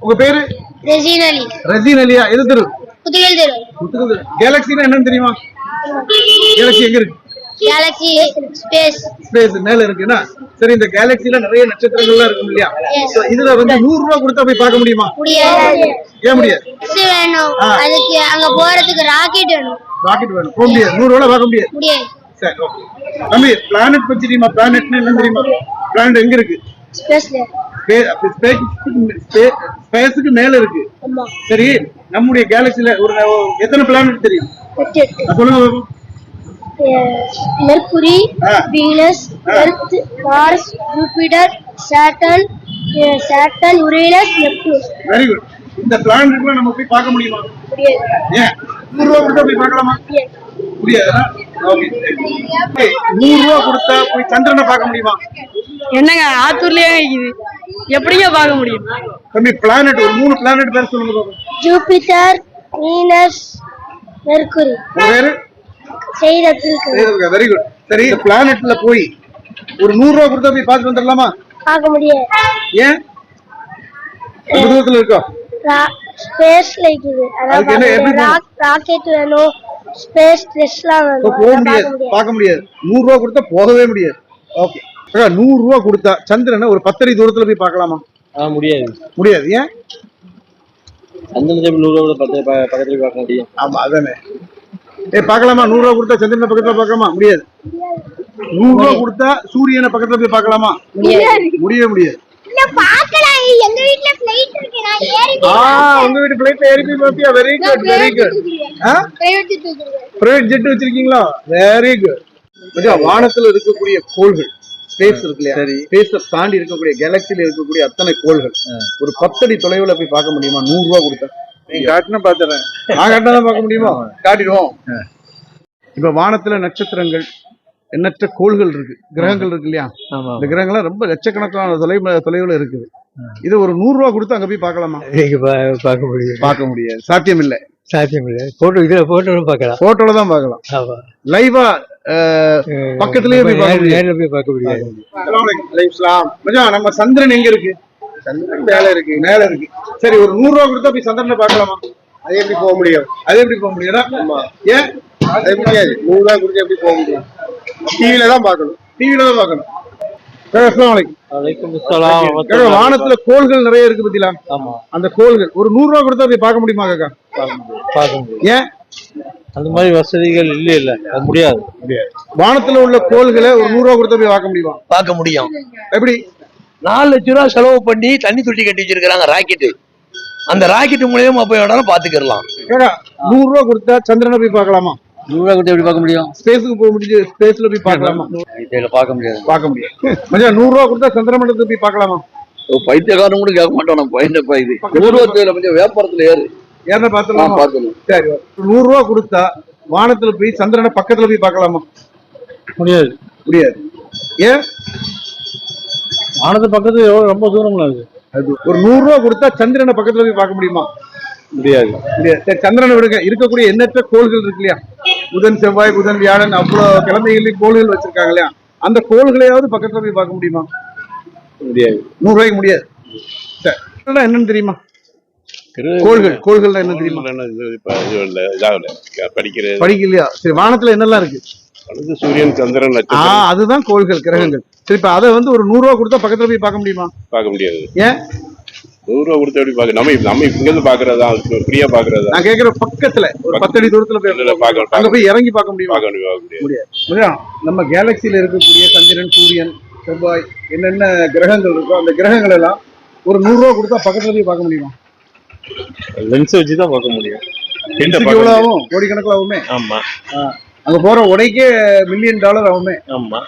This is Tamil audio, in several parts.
உங்க பேரு? ரெஜின் அலி. ரெஜின் அலியா? எது தெரு? புதுவேல் தெரு. கேலக்சினா என்னன்னு தெரியுமா? கேலக்சி எங்க இருக்கு? Galaxy space. ஸ்பேஸ் மேல இருக்குன்னா சரி. இந்த கேலக்சில நிறைய நட்சத்திரங்கள்லாம் இருக்கும் இல்லையா? இதுல வந்து 100 ரூபா கொடுத்தா போய் பார்க்க முடியுமா? முடியாது. ஏன் முடியாது? வேணும். அதுக்கு அங்க போறதுக்கு ராக்கெட் வேணும். ராக்கெட் வேணும். போக முடியாது. 100 ரூபாய் பார்க்க முடியாது. முடியாது. சரி, ஓகே. தம்பி, பிளானட் பத்தி தெரியுமா? பிளானட்னா என்ன தெரியுமா? பிளானட் எங்க இருக்கு? ஸ்பேஸ்ல. ஸ்பேஸ்க்கு மேல இருக்கு. சரி, நம்முடைய கேலக்சில ஒரு எத்தனை பிளானட் தெரியும்? சொல்லுங்க. Mercury, Venus, Earth, Mars, Jupiter, Saturn, Uranus, Neptune. Very good. இந்த பிளானட்லாம் நம்ம போய் பார்க்க முடியுமா? முடியாது. ஏன்? 100 ரூபாய் கொடுத்தா போய் பார்க்கலாமா? முடியாது. ஓகே. 100 ரூபாய் கொடுத்தா போய் சந்திரனை பார்க்க முடியுமா? என்னங்க ஆத்தூர்லயே இருக்குது, எப்படிங்க பார்க்க முடியும்? தம்பி, பிளானட் ஒரு 3 பிளானட் பேர் சொல்லுங்க பாப்போம். Jupiter, Venus, Mercury. வேற? Very good. சரி, இந்த பிளானட்ல போய் ஒரு 100 ரூபாய் கொடுத்தா போய் பார்த்து வந்துடலாமா? பார்க்க முடியாது. ஏன்? ரொம்ப தூரத்துல இருக்கா? ஸ்பேஸ்ல இருக்குது. ராக்கெட் வேணும், ஸ்பேஸ் டெஸ்ட்லாம் வேணும். போக முடியாது, பார்க்க முடியாது. 100 ரூபாய் கொடுத்தா போகவே முடியாது. ஓகே. 100 ரூபாய் கொடுத்தா சந்திரனை ஒரு 10 அடி தூரத்துல போய் பார்க்கலாமா? முடியாது. முடியாது. ஏன்? சந்திரனை 100 ரூபாய் பக்கத்துல பார்க்க முடியும். ஆமா, அதானே. பார்க்கலாமா? 100 ரூபாய் கொடுத்தா சந்திரனை பக்கத்துல பார்க்கலாமா? முடியாது. 100 ரூபாய் கொடுத்தா சூரியனை பக்கத்துல போய் பார்க்கலாமா? முடியவே முடியாது. எங்க வீட்ல ஃளைட் இருக்கு, நான் ஏறி உங்க வீட்டு ஃளைட்ல ஏறி போய் பாப்பியா? Very good, very good. Private jet வச்சிருக்கீங்களா? Very good. வானத்துல இருக்கக்கூடிய கோள்கள், ஸ்பேஸ் இருக்கு இல்லையா? ஸ்பேஸை தாண்டி இருக்கக்கூடிய கேலக்சில இருக்கக்கூடிய அத்தனை கோள்கள் ஒரு 10 அடி தொலைவுல போய் பார்க்க முடியுமா? 100 ரூபாய் கொடுத்தா? நீங்க காட்டினா பாத்துறேன். நான் காட்டினா தான் பார்க்க முடியுமா? காட்டிடுவோம். இப்ப வானத்துல நட்சத்திரங்கள், எண்ணற்ற கோள்கள் இருக்கு, கிரகங்கள் இருக்கு இல்லையா? இந்த கிரகங்கள்லாம் ரொம்ப லட்சக்கணக்கான தொலைவுல இருக்குது. இது ஒரு 100 ரூபாய் கொடுத்து அங்க போய் பார்க்கலாமா? பார்க்க முடியாது. சாத்தியம் இல்லை. போட்டோல தான் பார்க்கலாம். லைவா பக்கத்துலயே போய் பார்க்க முடியாது. நம்ம சந்திரன் எங்க இருக்கு? சந்திரன் மேல இருக்கு. மேல இருக்கு. சரி, ஒரு 100 ரூபாய் கொடுத்தா போய் சந்திரனை பார்க்கலாமா? அது எப்படி போக முடியும்? அது எப்படி போக முடியும்? ஏன்? அது முடியாது. 100 ரூபாய் கொடுத்து எப்படி போக முடியும்? டிவில தான் பார்க்கணும். டிவில தான் பார்க்கணும். வானத்துல கோள்கள் நிறைய இருக்கு பத்தியா? அந்த கோள்கள் ஒரு 100 ரூபாய் கொடுத்தா போய் பார்க்க முடியுமா? ஏன்? அந்த மாதிரி வசதிகள் இல்ல. அது முடியாது. வானத்துல உள்ள கோள்களை ஒரு 100 ரூபாய் கொடுத்தா போய் பார்க்க முடியுமா? பார்க்க முடியும். எப்படி? 4 லட்சம் ரூபாய் செலவு பண்ணி தண்ணி தொட்டி கட்டி வச்சிருக்காங்க, ராக்கெட்டு. அந்த ராக்கெட் மூலியமா போய் வேணாலும் பாத்துக்கலாம். 100 ரூபாய் கொடுத்தா சந்திரனை போய் பார்க்கலாமா? 100 ரூபாய் கொடுத்து எப்படி பார்க்க முடியும்? ஸ்பேஸுக்கு போக முடிஞ்சு ஸ்பேஸ்ல போய் பார்க்கலாமா? பார்க்க முடியாது. பார்க்க முடியாது. 100 ரூபாய் கொடுத்தா சந்திரமண்டலத்துக்கு போய் பார்க்கலாமா? பைத்தியக்காரன் கூட கேட்க மாட்டோம். நம்ம பையனப்பா இது 100 ரூபாய் கொஞ்சம் வியாபாரத்துல ஏற பார்த்துலாம். சரி, 100 ரூபாய் கொடுத்தா வானத்துல போய் சந்திரனை பக்கத்துல போய் பார்க்கலாமா? முடியாது. முடியாது. ஏன்? வானத்து பக்கத்துல ரொம்ப தூரம்ல இருக்கு. ஒரு 100 ரூபாய் கொடுத்தா சந்திரனை பக்கத்துல போய் பார்க்க முடியுமா? முடியாது. முடியாது. சரி, சந்திரனை விடுங்க. இருக்கக்கூடிய எண்ணற்ற கோள்கள் இருக்கு இல்லையா? புதன், செவ்வாய், புதன், வியாழன், அவ்வளவு கிழமைகளில் கோள்கள் வச்சிருக்காங்க இல்லையா? அந்த கோள்களையாவது பக்கத்துல போய் பார்க்க முடியுமா? முடியாது. 100 ரூபாய்க்கு முடியாது. சரி, என்னன்னு தெரியுமா? கோள்கள் என்ன தெரியுமா? படிக்கலையா? சரி, வானத்துல என்னெல்லாம் இருக்கு? சூரியன், சந்திரன், அதுதான் கோள்கள், கிரகங்கள். சரி, இப்ப அதை வந்து ஒரு 100 ரூபாய் கொடுத்தா பக்கத்துல போய் பார்க்க முடியுமா? பார்க்க முடியாது. ஏன்? 100 ரூபாய் கொடுத்து எப்படி பார்க்க? நம்ம இங்க இருந்து பாக்குறதா, ஃப்ரீயா பாக்குறதா? நான் கேக்குற பக்கத்துல ஒரு 10 அடி தூரத்துல போய் அங்க போய் இறங்கி பார்க்க முடியுமா? முடியாது. நம்ம கேலக்சில இருக்கக்கூடிய சந்திரன், சூரியன், செவ்வாய், என்னென்ன கிரகங்கள் இருக்கோ அந்த கிரகங்கள் எல்லாம் ஒரு 100 ரூபாய் கொடுத்தா பக்கத்துல போய் பார்க்க முடியுமா? லென்ஸ் வச்சுதான் பார்க்க முடியும். கோடிக்கணக்கில் ஆகுமே. ஆமா. அங்க போற உடைக்கே $1 மில்லியன் ஆகுமே. ஆமா.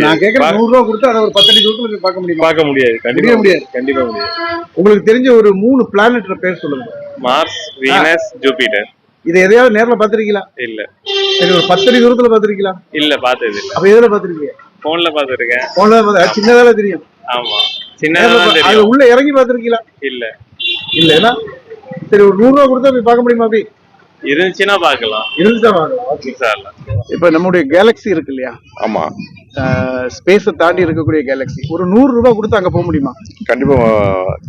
நான் கேக்குறேன், 100 ரூபாய் கொடுத்து அதை ஒரு 10 அடி தூரத்துல போய் பார்க்க முடியுமா? பார்க்க முடியாது. கண்டிப்பா முடியாது. கண்டிப்பா முடியாது. உங்களுக்கு தெரிஞ்ச ஒரு 3 பிளானட் பேர் சொல்லுங்க. Mars, Venus, Jupiter. இதை எதையாவது நேர்ல பாத்திருக்கீங்களா? இல்ல. சரி, ஒரு 10 அடி தூரத்துல பாத்திருக்கீங்களா? இல்ல, பார்த்தது இல்ல. அப்ப எதுல பாத்திருக்கீங்க? போன்ல பாத்துருக்கேன். போன்ல சின்னதால தெரியும். ஆமா, சின்னதா தெரியும். அது உள்ள இறங்கி பாத்திருக்கீங்களா? இல்ல. இல்ல. சரி, ஒரு 100 ரூபாய் கொடுத்தா போய் பார்க்க முடியுமா? அப்படி இருந்துச்சுன்னா பார்க்கலாம். இருந்துச்சா பார்க்கலாம். Okay sir. இப்ப நம்முடைய கேலக்ஸி இருக்கு இல்லையா, ஆமா, ஸ்பேஸை தாண்டி இருக்கக்கூடிய கேலக்ஸி, ஒரு 100 ரூபாய் கொடுத்து அங்க போக முடியுமா? கண்டிப்பா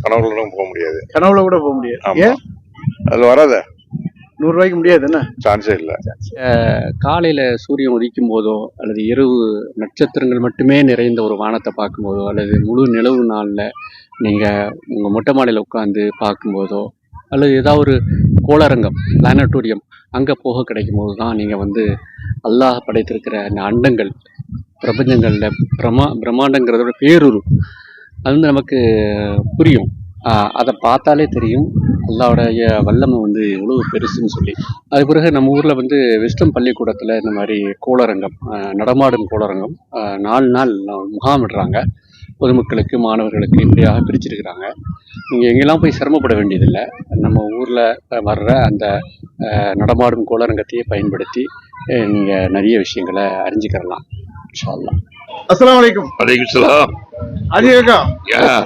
கனவுல போக முடியாது. கனவுல கூட போக முடியாது. ஏன் அது வராத 100 ரூபாய்க்கு முடியாது? என்ன சான்ஸே இல்லை. காலையில் சூரியன் உதிக்கும் போதோ அல்லது இரவு நட்சத்திரங்கள் மட்டுமே நிறைந்த ஒரு வானத்தை பார்க்கும்போதோ அல்லது முழு நிலவு நாளில் நீங்கள் உங்கள் மொட்டை மாடியில் உட்காந்து பார்க்கும்போதோ அல்லது ஏதாவது ஒரு கோளரங்கம் பிளானட்டோரியம் அங்கே போக கிடைக்கும் போது தான் நீங்கள் வந்து அல்லாஹ் படைத்திருக்கிற அந்த அண்டங்கள் பிரபஞ்சங்களில் பிரம்மாண்டங்கிறதோட பேருரு அது வந்து நமக்கு புரியும். அதை பார்த்தாலே தெரியும் அல்லாவுடைய வல்லமை வந்து எவ்வளோ பெருசுன்னு சொல்லி. அது பிறகு நம்ம ஊரில் வந்து விஸ்டம் பள்ளிக்கூடத்தில் இந்த மாதிரி கோளரங்கம், நடமாடும் கோளரங்கம் 4 நாள் முகாமிடுறாங்க. பொதுமக்களுக்கு மாணவர்களுக்கு இப்படியாக பிரிச்சிருக்கிறாங்க. நீங்கள் எங்கெல்லாம் போய் சிரமப்பட வேண்டியதில்லை. நம்ம ஊரில் வர்ற அந்த நடமாடும் கோளரங்கத்தையே பயன்படுத்தி நீங்கள் நிறைய விஷயங்களை அறிஞ்சிக்கிறலாம். இன்ஷா அல்லாஹ். அஸ்ஸலாமு அலைக்கும். வலைக்கும் சலாம். அஜய் அக்கா,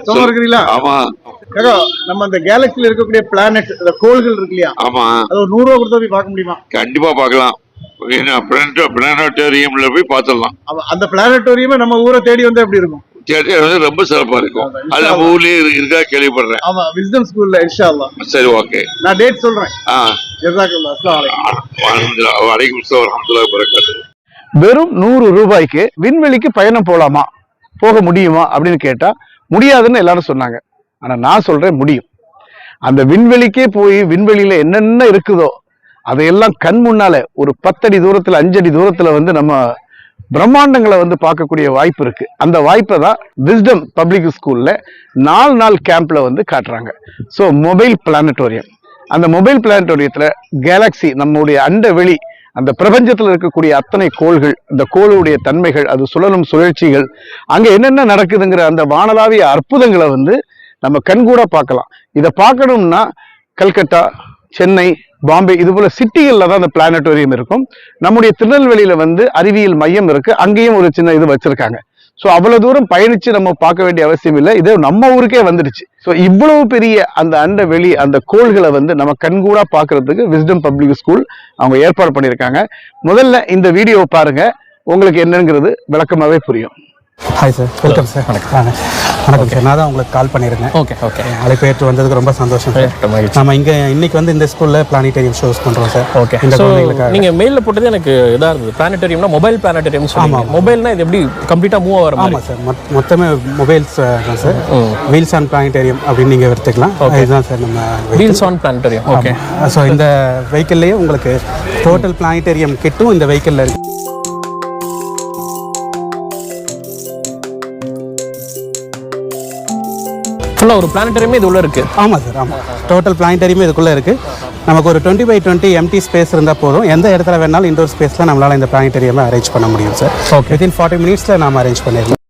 சும்மா இருக்கிறீங்களா? ஆமா அக்கா, நம்ம அந்த கேலக்சில இருக்கக்கூடிய பிளானட், அந்த கோள்கள் இருக்கு இல்லையா, ஆமா, அது ஒரு 100 ரூபாய் கொடுத்தா போய் பார்க்க முடியுமா? கண்டிப்பா பார்க்கலாம். பிளானட்டோரியம்ல போய் பார்த்துடலாம். அந்த பிளானட்டோரியமே நம்ம ஊரை தேடி வந்து எப்படி இருக்கும்? ரொம்ப சிறப்பா இருக்கும். அது நம்ம ஊர்லயே இருக்கா கேள்விப்படுறேன். ஆமா, விஸ்டம் ஸ்கூல்ல. இன்ஷா அல்லாஹ். சரி, ஓகே, நான் டேட் சொல்றேன். ஜஸாக்கல்லாஹ். அஸ்ஸலாமு அலைக்கும். வலைக்கும் சலாம் வரஹ்மத்துல்லாஹி வபரகாத்துஹு. வெறும் 100 ரூபாய்க்கு விண்வெளிக்கு பயணம் போலாமா, போக முடியுமா அப்படின்னு கேட்டா முடியாதுன்னு எல்லாரும் சொன்னாங்க. ஆனா நான் சொல்றேன் முடியும். அந்த விண்வெளிக்கே போய் விண்வெளியில என்னென்ன இருக்குதோ அதையெல்லாம் கண் முன்னால ஒரு 10 அடி தூரத்துல 5 அடி தூரத்துல வந்து நம்ம பிரம்மாண்டங்களை வந்து பார்க்கக்கூடிய வாய்ப்பு இருக்கு. அந்த வாய்ப்பை தான் விஸ்டம் பப்ளிக் ஸ்கூல்ல 4 நாள் கேம்ப்ல வந்து காட்டுறாங்க. ஸோ மொபைல் பிளானட்டோரியம், அந்த மொபைல் பிளானட்டோரியத்துல கேலக்சி, நம்முடைய அண்ட வெளி, அந்த பிரபஞ்சத்தில் இருக்கக்கூடிய அத்தனை கோள்கள், அந்த கோளுடைய தன்மைகள், அது சுழலும் சுழற்சிகள், அங்க என்னென்ன நடக்குதுங்கிற அந்த வானளாவிய அற்புதங்களை வந்து நம்ம கண்கூட பார்க்கலாம். இதை பார்க்கணும்னா கல்கத்தா, சென்னை, பாம்பே இது போல சிட்டிகள்ல தான் அந்த பிளானட்டோரியம் இருக்கும். நம்முடைய திருநெல்வேலியில வந்து அறிவியல் மையம் இருக்கு, அங்கேயும் ஒரு சின்ன இது வச்சிருக்காங்க. ஸோ அவ்வளவு தூரம் பயணிச்சு நம்ம பார்க்க வேண்டிய அவசியம் இல்லை. இது நம்ம ஊருக்கே வந்துடுச்சு. ஸோ இவ்வளவு பெரிய அந்த அண்ட வெளி, அந்த கோள்களை வந்து நம்ம கண்கூடா பார்க்கறதுக்கு விஸ்டம் பப்ளிக் ஸ்கூல் அவங்க ஏற்பாடு பண்ணியிருக்காங்க. முதல்ல இந்த வீடியோவை பாருங்க, உங்களுக்கு என்னங்கிறது விளக்கமாவே புரியும். Hi sir, welcome sir. வணக்கம் சார். நான் தான் உங்களுக்கு கால் பண்ணியிருந்தேன். ஓகே, அழைப்பு ஏற்று வந்ததுக்கு ரொம்ப சந்தோஷம் சார். நம்ம இன்னைக்கு வந்து இந்த ஸ்கூல்ல பிளானட்டோரியம் ஷோஸ் பண்றோம் சார். ஓகே, இந்த குழந்தைகளுக்கு நீங்க மெயில்ல போட்டது எனக்கு இதா இருந்தது. பிளானட்டோரியம்னா மொபைல் பிளானட்டோரியம் சொல்லுங்க. மொபைல்னா இது எப்படி கம்ப்ளீட்டா மூவ் ஆவற மாதிரி? ஆமா சார், மொத்தமே மொபைல்ஸ் தான் சார். வீல்ஸ் ஆன் பிளானட்டோரியம் அப்படின்னு நீங்க எடுத்துக்கலாம். இதுதான் சார் நம்ம wheels on planetarium. Okay, so இந்த வெஹிக்கிள்லயே உங்களுக்கு டோட்டல் பிளானட்டோரியம் கிட்டும் இந்த வெஹிக்கிள்ல இருக்கு. ஃபுல்லா ஒரு பிளானட்டோரியமே இது உள்ள இருக்கு. ஆமா சார், ஆமா, டோட்டல் பிளானட்டோரியமே இதுக்குள்ள இருக்கு. நமக்கு ஒரு 20x20 எம்டி ஸ்பேஸ் இருந்தால் போதும். எந்த இடத்துல வேணாலும் இன்டோர் ஸ்பேஸில் நம்மளால் இந்த பிளானட்டோரியமை அரேஞ்ச் பண்ண முடியும் சார். ஓகே, வித்தின் 40 மினிட்ஸில் நாம் அரேஞ்ச் பண்ணிடலாம்.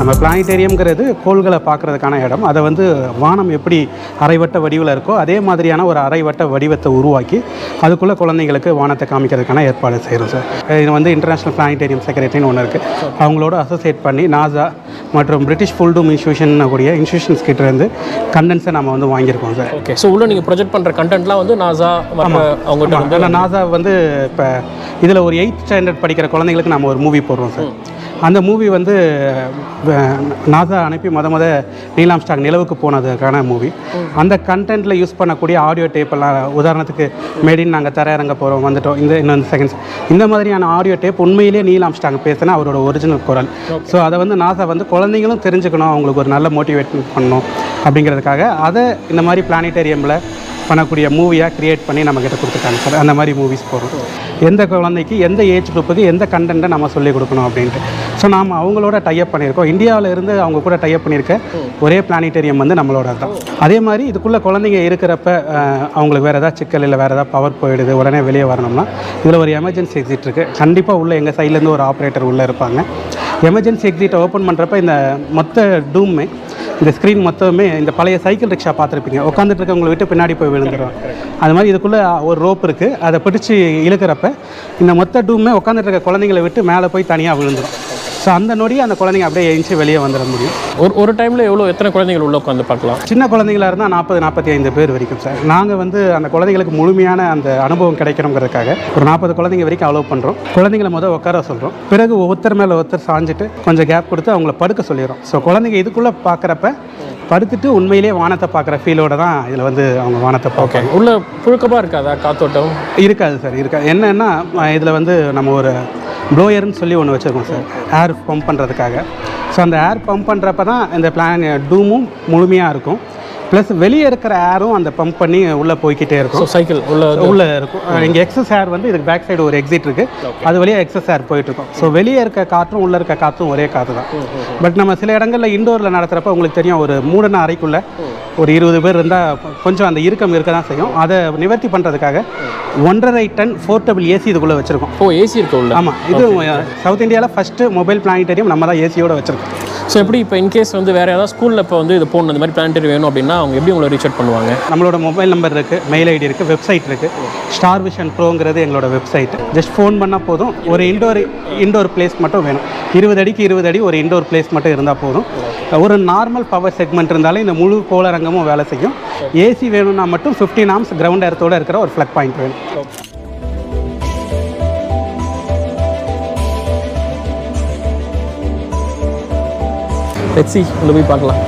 நம்ம பிளானட்டோரியம்ங்கிறது கோள்களை பார்க்குறதுக்கான இடம். அதை வந்து வானம் எப்படி அரைவட்ட வடிவில் இருக்கோ அதே மாதிரியான ஒரு அரைவட்ட வடிவத்தை உருவாக்கி அதுக்குள்ளே குழந்தைங்களுக்கு வானத்தை காமிக்கிறதுக்கான ஏற்பாடு செய்கிறோம் சார். இது வந்து இன்டர்நேஷ்னல் பிளானட்டோரியம் செக்ரட்டரின்னு ஒன்று இருக்குது. அவங்களோட அசோசியேட் பண்ணி நாசா மற்றும் பிரிட்டிஷ் ஃபுல்டூம் இன்ஸ்டியூஷன் கூடிய இன்ஸ்டியூஷன்ஸ் கிட்டேருந்து கண்டென்ட்ஸை நம்ம வந்து வாங்கியிருக்கோம் சார். ஓகே, ஸோ உள்ள நீங்கள் ப்ரொஜெக்ட் பண்ணுற கண்டென்ட்லாம் வந்து நாசா அவங்ககிட்ட வந்து நாசா வந்து இப்போ இதில் ஒரு 8th ஸ்டாண்டர்ட் படிக்கிற குழந்தைங்களுக்கு நம்ம ஒரு மூவி போடுறோம் சார். அந்த மூவி வந்து நாசா அனுப்பி நீல் ஆம்ஸ்ட்ராங் நிலவுக்கு போனதுக்கான மூவி. அந்த கண்டென்ட்டில் யூஸ் பண்ணக்கூடிய ஆடியோ டேப்பெல்லாம், உதாரணத்துக்கு மேடின் நாங்கள் தரையிறங்க போகிறோம் வந்துட்டோம், இன்னும் செகண்ட்ஸ், இந்த மாதிரியான ஆடியோ டேப் உண்மையிலேயே நீல் ஆம்ஸ்ட்ராங் பேசினா அவரோட ஒரிஜினல் குரல். ஸோ அதை வந்து நாசா வந்து குழந்தைங்களும் தெரிஞ்சுக்கணும், அவங்களுக்கு ஒரு நல்ல மோட்டிவேட் பண்ணணும் அப்படிங்கிறதுக்காக அதை இந்த மாதிரி பிளானட்டோரியமில் பண்ணக்கூடிய மூவியாக க்ரியேட் பண்ணி நம்மக்கிட்ட கொடுத்துருக்காங்க சார். அந்த மாதிரி மூவிஸ் போகிறோம். எந்த குழந்தைக்கு எந்த ஏஜ் குரூப்புக்கு எந்த கண்டென்ட்டை நம்ம சொல்லிக் கொடுக்கணும் அப்படின்ட்டு. ஸோ நாம் அவங்களோட டைப் பண்ணியிருக்கோம். இந்தியாவில் இருந்து அவங்க கூட டைப் பண்ணியிருக்க ஒரே பிளானட்டோரியம் வந்து நம்மளோட தான். அதே மாதிரி இதுக்குள்ளே குழந்தைங்க இருக்கிறப்ப அவங்களுக்கு வேறு ஏதாவது சிக்கல் இல்லை வேறு ஏதாவது பவர் போயிடுது, உடனே வெளியே வரணும்னா இதில் ஒரு எமர்ஜென்சி எக்ஸிட் இருக்குது. கண்டிப்பாக உள்ளே எங்கள் சைட்லேருந்து ஒரு ஆப்ரேட்டர் உள்ளே இருப்பாங்க. எமர்ஜென்சி எக்ஸிட்டை ஓப்பன் பண்ணுறப்ப இந்த மொத்த டூமே இந்த ஸ்க்ரீன் மொத்தமே இந்த பழைய சைக்கிள் ரிக்ஷா பார்த்துருப்பீங்க, உட்காந்துட்டு இருக்கவங்களை விட்டு பின்னாடி போய் விழுந்துடும். அது மாதிரி இதுக்குள்ளே ஒரு ரோப் இருக்குது, அதை பிடிச்சி இழுக்கிறப்ப இந்த மொத்த டூமே உட்காந்துட்டு இருக்க குழந்தைங்களை விட்டு மேலே போய் தனியாக விழுந்துடும். ஸோ அந்த நொடியே அந்த குழந்தைங்க அப்படியே எழுந்து வெளியே வந்துட முடியும். ஒரு டைமில் எத்தனை குழந்தைகள் உள்ள உட்காந்து பார்க்கலாம்? சின்ன குழந்தைங்களா இருந்தால் 40-45 பேர் வரைக்கும் சார். நாங்கள் வந்து அந்த குழந்தைங்களுக்கு முழுமையான அந்த அனுபவம் கிடைக்கணுங்கிறதுக்காக ஒரு 40 குழந்தைங்க வரைக்கும் அலோவ் பண்ணுறோம். குழந்தைங்களை முதல் உட்கார சொல்கிறோம், பிறகு ஒருத்தர் மேலே ஒருத்தர் சாஞ்சிட்டு கொஞ்சம் கேப் கொடுத்து அவங்கள படுக்க சொல்லிடுறோம். ஸோ குழந்தைங்க இதுக்குள்ளே பார்க்குறப்ப படுத்துட்டு உண்மையிலேயே வானத்தை பார்க்குற ஃபீலோட தான் இதில் வந்து அவங்க வானத்தை பார்ப்பாங்க. உள்ள புழுக்கமாக இருக்காதா? காத்தோட்டம் இருக்காது சார், இருக்காது. என்னென்னா இதில் வந்து நம்ம ஒரு ப்ளோயர்னு சொல்லி ஒன்று வச்சுருக்கோம் சார், ஏர் பம்ப் பண்ணுறதுக்காக. ஸோ அந்த ஏர் பம்ப் பண்ணுறப்ப தான் இந்த டூமும் முழுமையாக இருக்கும். ப்ளஸ் வெளியே இருக்கிற ஏரும் அந்த பம்ப் பண்ணி உள்ளே போய்கிட்டே இருக்கும். சைக்கிள் உள்ளே இருக்கும். இங்கே எக்ஸஸ் ஏர் வந்து இதுக்கு பேக் சைடு ஒரு எக்ஸிட் இருக்குது, அது வழியாக எக்ஸஸ் ஏர் போயிட்டுருக்கும். ஸோ வெளியே இருக்க காற்றும் உள்ளே இருக்க காற்றும் ஒரே காற்று தான். பட் நம்ம சில இடங்களில் இண்டோரில் நடத்துகிறப்ப உங்களுக்கு தெரியும், ஒரு மூடின அறைக்குள்ளே ஒரு 20 பேர் இருந்தால் கொஞ்சம் அந்த இறுக்கம் இருக்க தான் செய்யும். அதை நிவர்த்தி பண்ணுறதுக்காக 1.5 டன் போர்ட்டபிள் ஏசி இதுக்குள்ளே வச்சுருக்கோம். ஏசி இருக்கு உள்ள? ஆமாம், இது சவுத் இந்தியாவில் ஃபஸ்ட்டு மொபைல் பிளானட்டரியம் நம்ம தான் ஏசியோடு வச்சுருக்கோம். ஸோ எப்படி இப்போ இன்கேஸ் வந்து வேறு ஏதாவது ஸ்கூலில் இப்போ வந்து இது போகணும், இந்த மாதிரி பிளானட்டரி வேணும் அப்படின்னா அவங்க எப்படி உங்களை ரீச் அவுட் பண்ணுவாங்க? நம்மளோட மொபைல் நம்பர் இருக்குது, மெயில் ஐடி இருக்குது, வெப்சைட் இருக்குது. ஸ்டார் விஷன் ப்ரோங்கிறது எங்களோட வெப்சைட். ஜஸ்ட் ஃபோன் பண்ணால் போதும். ஒரு இண்டோர் பிளேஸ் மட்டும் வேணும். 20 அடிக்கு 20 அடி ஒரு இண்டோர் பிளேஸ் மட்டும் இருந்தால் போதும். ஒரு நார்மல் பவர் செக்மெண்ட் இருந்தாலே இந்த முழு கோளரங்கமும் வேலை செய்யும். ஏசி வேணும்னா மட்டும் 15 ஆம்ஸ் கிரவுண்ட் எர்த்தோடு இருக்கிற ஒரு ஃப்ளக் பாயிண்ட் வேணும். லெட்ஸ் see, உள்ள போய் பார்க்கலாம்.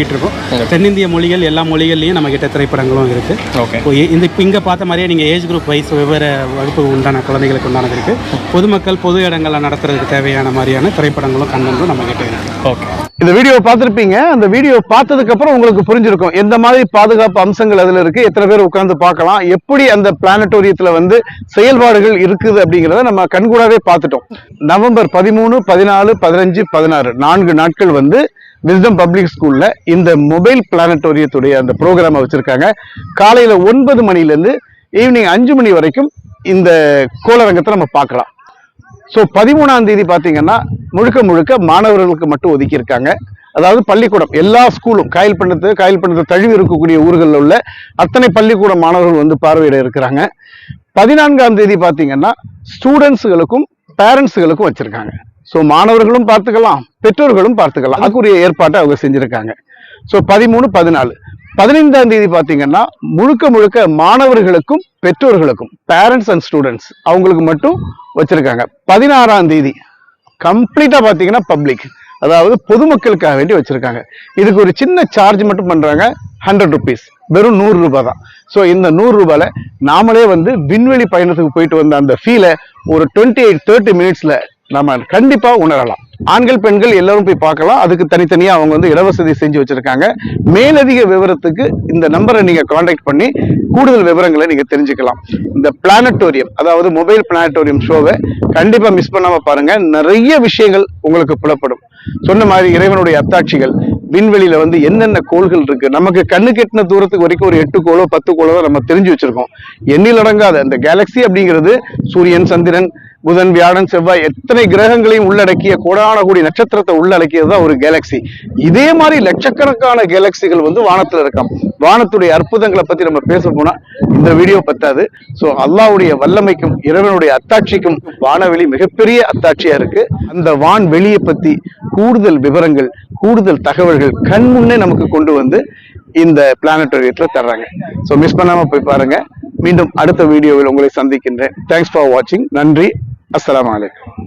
இருக்கும். தென்னிந்திய மொழிகள் எல்லா மொழிகள்லையும் நம்ம கிட்ட திரைப்படங்களும் இருக்கு. இந்த இப்போ இங்கே பார்த்த மாதிரியே நீங்கள் ஏஜ் குரூப் வைஸ் வெவ்வேறு வகுப்பு உண்டான குழந்தைகளுக்கு உண்டானது இருக்கு. பொதுமக்கள் பொது இடங்களில் நடத்துறதுக்கு தேவையான மாதிரியான திரைப்படங்களும் கண்டென்ட்டும் நம்ம கிட்ட இருக்கு. ஓகே, இந்த வீடியோ பார்த்துருப்பீங்க. அந்த வீடியோ பார்த்ததுக்கு அப்புறம் உங்களுக்கு புரிஞ்சிருக்கும் எந்த மாதிரி பாதுகாப்பு அம்சங்கள் அதுல இருக்கு, எத்தனை பேர் உட்கார்ந்து பார்க்கலாம், எப்படி அந்த பிளானட்டோரியத்துல வந்து செயல்பாடுகள் இருக்குது அப்படிங்கிறத நம்ம கண்கூடாவே பார்த்துட்டோம். நவம்பர் 13, 14, 15, 16 4 நாட்கள் வந்து விஸ்டம் பப்ளிக் ஸ்கூல்ல இந்த மொபைல் பிளானட்டோரியத்துடைய அந்த ப்ரோக்ராமை வச்சிருக்காங்க. காலையில 9 மணிலேருந்து ஈவினிங் 5 மணி வரைக்கும் இந்த கோளரங்கத்தை நம்ம பார்க்கலாம். ஸோ 13ஆம் தேதி பார்த்தீங்கன்னா முழுக்க மாணவர்களுக்கு மட்டும் ஒதுக்கி இருக்காங்க. அதாவது பள்ளிக்கூடம் எல்லா ஸ்கூலும் காயல் பண்ணத்தை தழுவி இருக்கக்கூடிய ஊர்களில் உள்ள அத்தனை பள்ளிக்கூட மாணவர்கள் வந்து பார்வையிட இருக்கிறாங்க. 14ஆம் தேதி பார்த்தீங்கன்னா ஸ்டூடெண்ட்ஸுகளுக்கும் பேரண்ட்ஸுகளுக்கும் வச்சிருக்காங்க. ஸோ மாணவர்களும் பார்த்துக்கலாம், பெற்றோர்களும் பார்த்துக்கலாம். அதுக்குரிய ஏற்பாட்டை அவங்க செஞ்சிருக்காங்க. ஸோ 13, 14, 15ஆம் தேதி பார்த்தீங்கன்னா முழுக்க மாணவர்களுக்கும் பெற்றோர்களுக்கும் பேரண்ட்ஸ் அண்ட் ஸ்டூடெண்ட்ஸ் அவங்களுக்கு மட்டும் வச்சிருக்காங்க. 16ஆம் தேதி கம்ப்ளீட்டா பார்த்தீங்கன்னா பப்ளிக், அதாவது பொதுமக்களுக்காக வேண்டி வச்சிருக்காங்க. இதுக்கு ஒரு சின்ன சார்ஜ் மட்டும் பண்றாங்க, 100 rupees, வெறும் 100 ரூபாய் தான். ஸோ இந்த 100 ரூபாயில நாமளே வந்து விண்வெளி பயணத்துக்கு போயிட்டு வந்த அந்த ஃபீலை ஒரு 28-30 மினிட்ஸ்ல நம்ம கண்டிப்பா உணரலாம். ஆண்கள் பெண்கள் எல்லாரும் போய் பார்க்கலாம். அதுக்கு தனித்தனியா அவங்க வந்து இடவசதி செஞ்சு வச்சிருக்காங்க. மேலதிக விவரத்துக்கு இந்த நம்பரை நீங்க கான்டாக்ட் பண்ணி கூடுதல் விவரங்களை நீங்க தெரிஞ்சுக்கலாம். இந்த பிளானட்டோரியம், அதாவது மொபைல் பிளானட்டோரியம் ஷோவை கண்டிப்பா மிஸ் பண்ணாம பாருங்க. நிறைய விஷயங்கள் உங்களுக்கு புலப்படும். சொன்ன மாதிரி இறைவனுடைய அத்தாட்சிகள், விண்வெளியில வந்து என்னென்ன கோள்கள் இருக்கு, நமக்கு கண்ணு கெட்டின தூரத்துக்கு வரைக்கும் ஒரு 8 கோளோ 10 கோளோ தான் நம்ம தெரிஞ்சு வச்சிருக்கோம். எண்ணில் அடங்காத அந்த கேலக்சி அப்படிங்கிறது சூரியன், சந்திரன், புதன், வியாழன், செவ்வாய் எத்தனை கிரகங்களையும் உள்ளடக்கிய கோடான கோடி நட்சத்திரத்தை உள்ளடக்கியது தான் ஒரு கேலக்சி. இதே மாதிரி லட்சக்கணக்கான கேலக்சிகள் வந்து வானத்துல இருக்காம். வானத்துடைய அற்புதங்களை பத்தி நம்ம பேச போனா இந்த வீடியோ பத்தாது. ஸோ அல்லாஹ்வுடைய வல்லமைக்கும் இறைவனுடைய அத்தாட்சிக்கும் வானவெளி மிகப்பெரிய அத்தாட்சியா இருக்கு. அந்த வான்வெளியை பத்தி கூடுதல் விவரங்கள், கூடுதல் தகவல்கள் கண் முன்னே நமக்கு கொண்டு வந்து இந்த பிளானட்டோரியத்துல தர்றாங்க. ஸோ மிஸ் பண்ணாம போய் பாருங்க. மீண்டும் அடுத்த வீடியோவில் உங்களை சந்திக்கின்றேன். தேங்க்ஸ் ஃபார் வாட்சிங். நன்றி. அஸ்ஸலாமு அலைக்கும்.